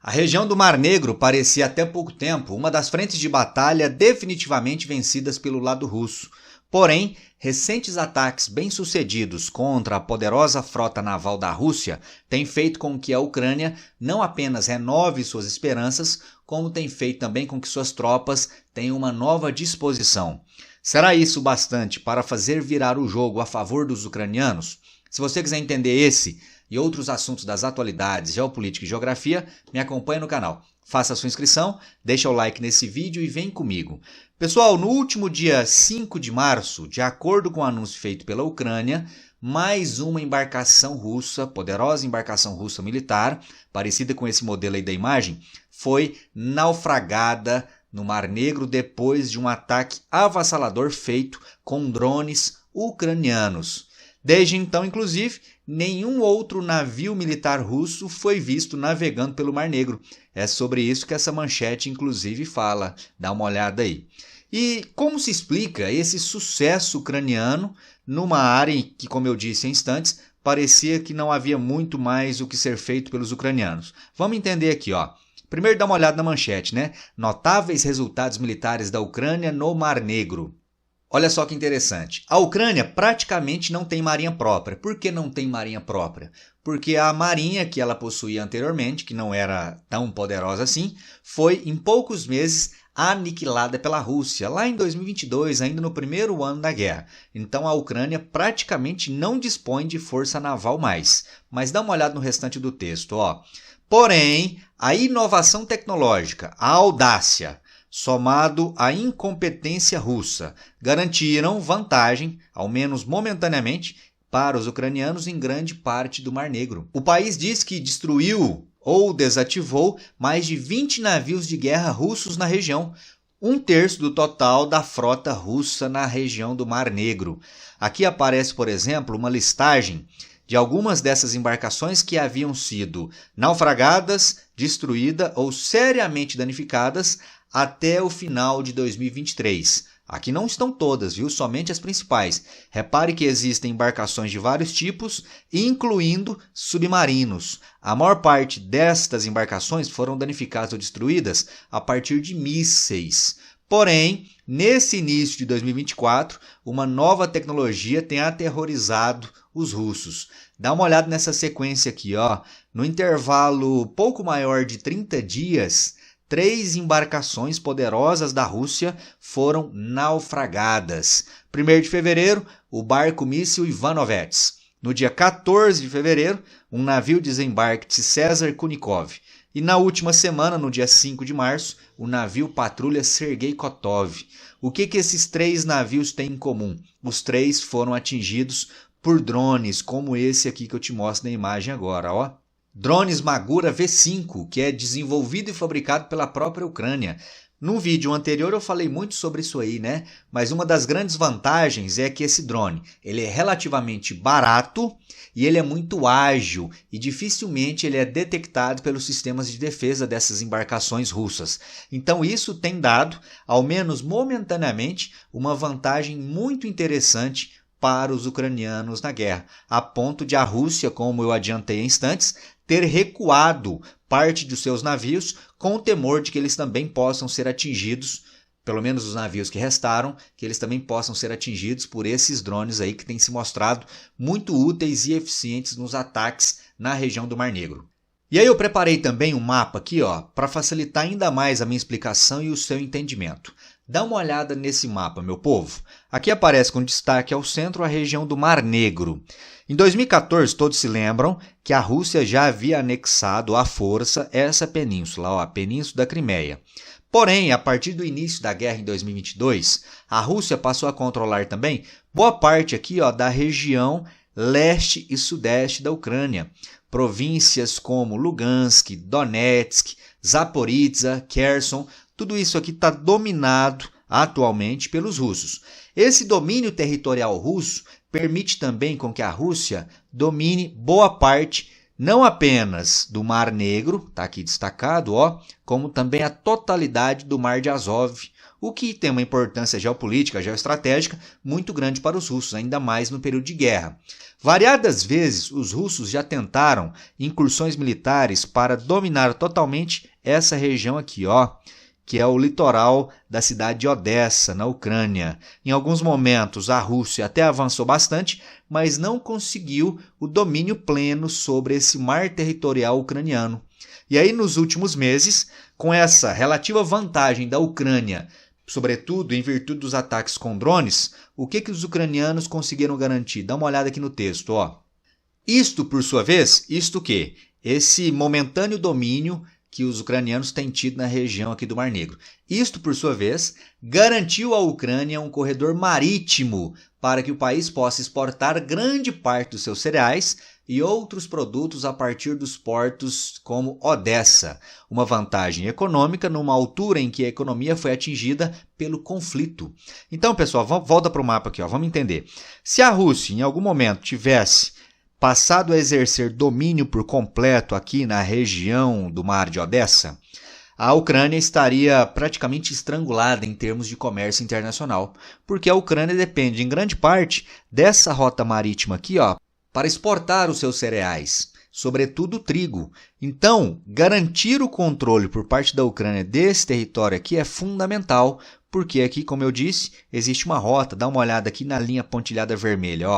A região do Mar Negro parecia até pouco tempo uma das frentes de batalha definitivamente vencidas pelo lado russo. Porém, recentes ataques bem-sucedidos contra a poderosa frota naval da Rússia têm feito com que a Ucrânia não apenas renove suas esperanças, como tem feito também com que suas tropas tenham uma nova disposição. Será isso bastante para fazer virar o jogo a favor dos ucranianos? Se você quiser entender esse e outros assuntos das atualidades, geopolítica e geografia, me acompanhe no canal. Faça a sua inscrição, deixa o like nesse vídeo e vem comigo. Pessoal, no último dia 5 de março, de acordo com o anúncio feito pela Ucrânia, mais uma embarcação russa, poderosa embarcação russa militar, parecida com esse modelo aí da imagem, foi naufragada no Mar Negro depois de um ataque avassalador feito com drones ucranianos. Desde então, inclusive, nenhum outro navio militar russo foi visto navegando pelo Mar Negro. É sobre isso que essa manchete, inclusive, fala. Dá uma olhada aí. E como se explica esse sucesso ucraniano numa área em que, como eu disse em instantes, parecia que não havia muito mais o que ser feito pelos ucranianos? Vamos entender aqui, ó. Primeiro dá uma olhada na manchete, né? Notáveis resultados militares da Ucrânia no Mar Negro. Olha só que interessante. A Ucrânia praticamente não tem marinha própria. Por que não tem marinha própria? Porque a marinha que ela possuía anteriormente, que não era tão poderosa assim, foi em poucos meses aniquilada pela Rússia, lá em 2022, ainda no primeiro ano da guerra. Então a Ucrânia praticamente não dispõe de força naval mais. Mas dá uma olhada no restante do texto, ó. Porém, a inovação tecnológica, a audácia, somado à incompetência russa, garantiram vantagem, ao menos momentaneamente, para os ucranianos em grande parte do Mar Negro. O país diz que destruiu ou desativou mais de 20 navios de guerra russos na região, um terço do total da frota russa na região do Mar Negro. Aqui aparece, por exemplo, uma listagem de algumas dessas embarcações que haviam sido naufragadas, destruídas ou seriamente danificadas até o final de 2023. Aqui não estão todas, viu? Somente as principais. Repare que existem embarcações de vários tipos, incluindo submarinos. A maior parte destas embarcações foram danificadas ou destruídas a partir de mísseis. Porém, nesse início de 2024, uma nova tecnologia tem aterrorizado os russos. Dá uma olhada nessa sequência aqui, ó. No intervalo pouco maior de 30 dias, 3 embarcações poderosas da Rússia foram naufragadas. 1º de fevereiro, o barco míssil Ivanovets. No dia 14 de fevereiro, um navio desembarque César Kunikov. E na última semana, no dia 5 de março, o navio patrulha Sergei Kotov. O que esses 3 navios têm em comum? Os 3 foram atingidos por drones, como esse aqui que eu te mostro na imagem agora, ó. Drones Magura V5, que é desenvolvido e fabricado pela própria Ucrânia. No vídeo anterior eu falei muito sobre isso aí, né? Mas uma das grandes vantagens é que esse drone, ele é relativamente barato e ele é muito ágil e dificilmente ele é detectado pelos sistemas de defesa dessas embarcações russas. Então isso tem dado, ao menos momentaneamente, uma vantagem muito interessante para os ucranianos na guerra, a ponto de a Rússia, como eu adiantei em instantes, ter recuado parte dos seus navios com o temor de que eles também possam ser atingidos, pelo menos os navios que restaram, que eles também possam ser atingidos por esses drones aí que têm se mostrado muito úteis e eficientes nos ataques na região do Mar Negro. E aí eu preparei também um mapa aqui, ó, para facilitar ainda mais a minha explicação e o seu entendimento. Dá uma olhada nesse mapa, meu povo. Aqui aparece com destaque ao centro a região do Mar Negro. Em 2014, todos se lembram que a Rússia já havia anexado à força essa península, ó, a Península da Crimeia. Porém, a partir do início da guerra em 2022, a Rússia passou a controlar também boa parte aqui, ó, da região leste e sudeste da Ucrânia. Províncias como Lugansk, Donetsk, Zaporizhzhia, Kherson, tudo isso aqui está dominado atualmente pelos russos. Esse domínio territorial russo permite também com que a Rússia domine boa parte não apenas do Mar Negro, está aqui destacado, como também a totalidade do Mar de Azov, o que tem uma importância geopolítica, geoestratégica muito grande para os russos, ainda mais no período de guerra. Variadas vezes, os russos já tentaram incursões militares para dominar totalmente essa região aqui, que é o litoral da cidade de Odessa, na Ucrânia. Em alguns momentos, a Rússia até avançou bastante, mas não conseguiu o domínio pleno sobre esse mar territorial ucraniano. E aí, nos últimos meses, com essa relativa vantagem da Ucrânia, sobretudo em virtude dos ataques com drones, o que os ucranianos conseguiram garantir? Dá uma olhada aqui no texto. Isto, por sua vez, isto que? Esse momentâneo domínio que os ucranianos têm tido na região aqui do Mar Negro. Isto, por sua vez, garantiu à Ucrânia um corredor marítimo para que o país possa exportar grande parte dos seus cereais e outros produtos a partir dos portos como Odessa. Uma vantagem econômica numa altura em que a economia foi atingida pelo conflito. Então, pessoal, volta para o mapa aqui, vamos entender. Se a Rússia, em algum momento, tivesse passado a exercer domínio por completo aqui na região do Mar de Odessa, a Ucrânia estaria praticamente estrangulada em termos de comércio internacional, porque a Ucrânia depende em grande parte dessa rota marítima aqui, para exportar os seus cereais, sobretudo o trigo. Então, garantir o controle por parte da Ucrânia desse território aqui é fundamental, porque aqui, como eu disse, existe uma rota. Dá uma olhada aqui na linha pontilhada vermelha.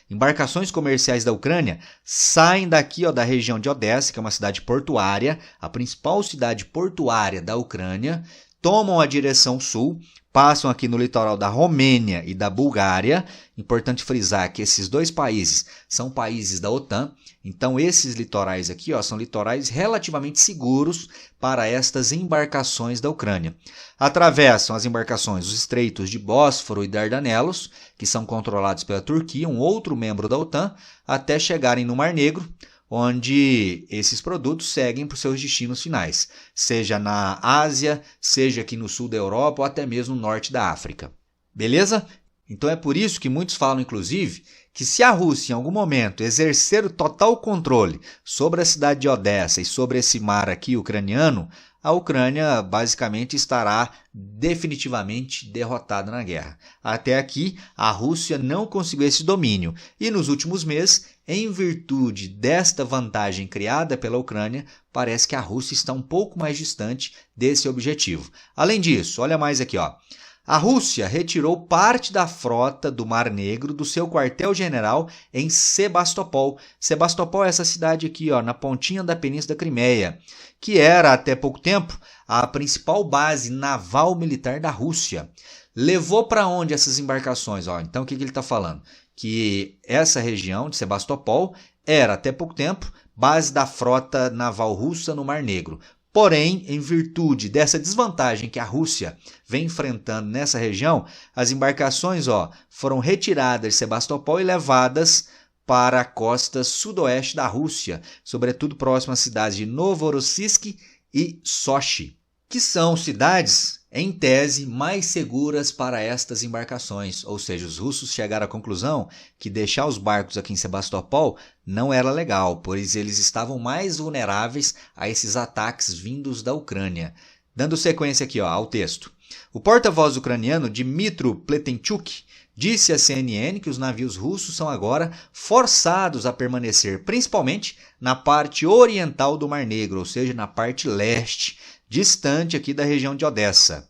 Embarcações comerciais da Ucrânia saem daqui da região de Odessa, que é uma cidade portuária, a principal cidade portuária da Ucrânia, tomam a direção sul, passam aqui no litoral da Romênia e da Bulgária. Importante frisar que esses dois países são países da OTAN, então esses litorais aqui são litorais relativamente seguros para estas embarcações da Ucrânia. Atravessam as embarcações os estreitos de Bósforo e Dardanelos, que são controlados pela Turquia, um outro membro da OTAN, até chegarem no Mar Negro, onde esses produtos seguem para os seus destinos finais, seja na Ásia, seja aqui no sul da Europa ou até mesmo no norte da África. Beleza? Então é por isso que muitos falam, inclusive, que se a Rússia em algum momento exercer o total controle sobre a cidade de Odessa e sobre esse mar aqui ucraniano, a Ucrânia basicamente estará definitivamente derrotada na guerra. Até aqui, a Rússia não conseguiu esse domínio e nos últimos meses, em virtude desta vantagem criada pela Ucrânia, parece que a Rússia está um pouco mais distante desse objetivo. Além disso, olha mais aqui, A Rússia retirou parte da frota do Mar Negro do seu quartel-general em Sebastopol. Sebastopol é essa cidade aqui, na pontinha da Península da Crimeia, que era até pouco tempo a principal base naval militar da Rússia. Levou para onde essas embarcações? Então o que ele está falando? Que essa região de Sebastopol era até pouco tempo base da frota naval russa no Mar Negro. Porém, em virtude dessa desvantagem que a Rússia vem enfrentando nessa região, as embarcações foram retiradas de Sebastopol e levadas para a costa sudoeste da Rússia, sobretudo próximo às cidades de Novorossiysk e Sochi, que são cidades, em tese, mais seguras para estas embarcações. Ou seja, os russos chegaram à conclusão que deixar os barcos aqui em Sebastopol não era legal, pois eles estavam mais vulneráveis a esses ataques vindos da Ucrânia. Dando sequência aqui ao texto. O porta-voz ucraniano Dmytro Pletenchuk disse à CNN que os navios russos são agora forçados a permanecer principalmente na parte oriental do Mar Negro, ou seja, na parte leste, distante aqui da região de Odessa.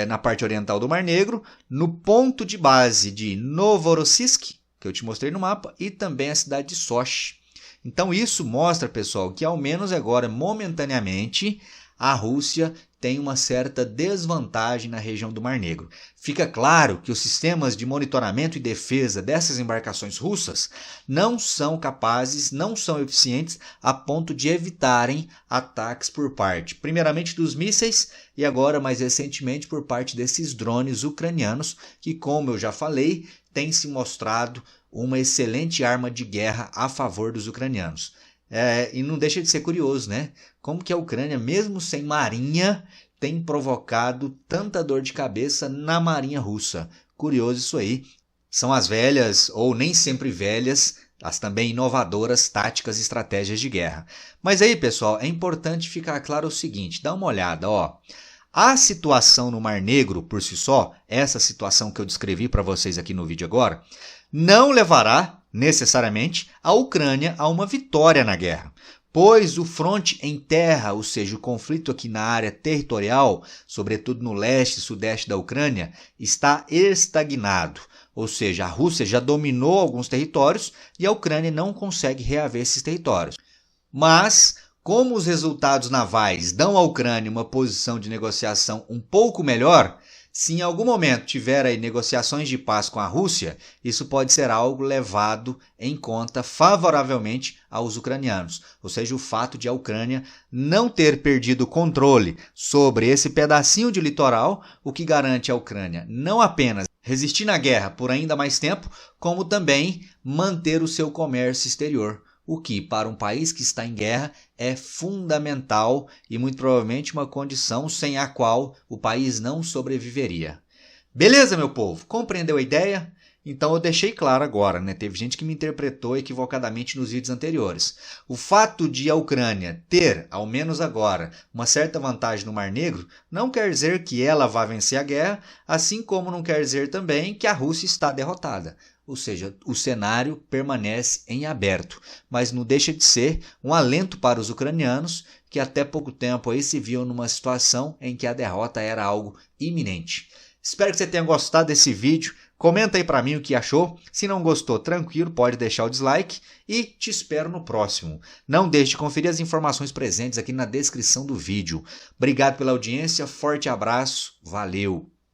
Na parte oriental do Mar Negro, no ponto de base de Novorossiysk, que eu te mostrei no mapa, e também a cidade de Sochi. Então isso mostra, pessoal, que ao menos agora, momentaneamente, a Rússia tem uma certa desvantagem na região do Mar Negro. Fica claro que os sistemas de monitoramento e defesa dessas embarcações russas não são capazes, não são eficientes a ponto de evitarem ataques por parte, primeiramente dos mísseis e agora mais recentemente por parte desses drones ucranianos que, como eu já falei, têm se mostrado uma excelente arma de guerra a favor dos ucranianos. E não deixa de ser curioso, né? Como que a Ucrânia, mesmo sem marinha, tem provocado tanta dor de cabeça na marinha russa. Curioso isso aí. São as velhas, ou nem sempre velhas, as também inovadoras táticas e estratégias de guerra. Mas aí, pessoal, é importante ficar claro o seguinte, dá uma olhada, ó. A situação no Mar Negro, por si só, essa situação que eu descrevi para vocês aqui no vídeo agora, não levará necessariamente a Ucrânia a uma vitória na guerra, pois o fronte em terra, ou seja, o conflito aqui na área territorial, sobretudo no leste e sudeste da Ucrânia, está estagnado. Ou seja, a Rússia já dominou alguns territórios e a Ucrânia não consegue reaver esses territórios. Mas, como os resultados navais dão à Ucrânia uma posição de negociação um pouco melhor, se em algum momento tiver aí negociações de paz com a Rússia, isso pode ser algo levado em conta favoravelmente aos ucranianos. Ou seja, o fato de a Ucrânia não ter perdido o controle sobre esse pedacinho de litoral, o que garante à Ucrânia não apenas resistir na guerra por ainda mais tempo, como também manter o seu comércio exterior, o que, para um país que está em guerra, é fundamental e muito provavelmente uma condição sem a qual o país não sobreviveria. Beleza, meu povo? Compreendeu a ideia? Então eu deixei claro agora, né? Teve gente que me interpretou equivocadamente nos vídeos anteriores. O fato de a Ucrânia ter, ao menos agora, uma certa vantagem no Mar Negro, não quer dizer que ela vá vencer a guerra, assim como não quer dizer também que a Rússia está derrotada. Ou seja, o cenário permanece em aberto, mas não deixa de ser um alento para os ucranianos que até pouco tempo aí se viam numa situação em que a derrota era algo iminente. Espero que você tenha gostado desse vídeo. Comenta aí para mim o que achou. Se não gostou, tranquilo, pode deixar o dislike e te espero no próximo. Não deixe de conferir as informações presentes aqui na descrição do vídeo. Obrigado pela audiência, forte abraço, valeu!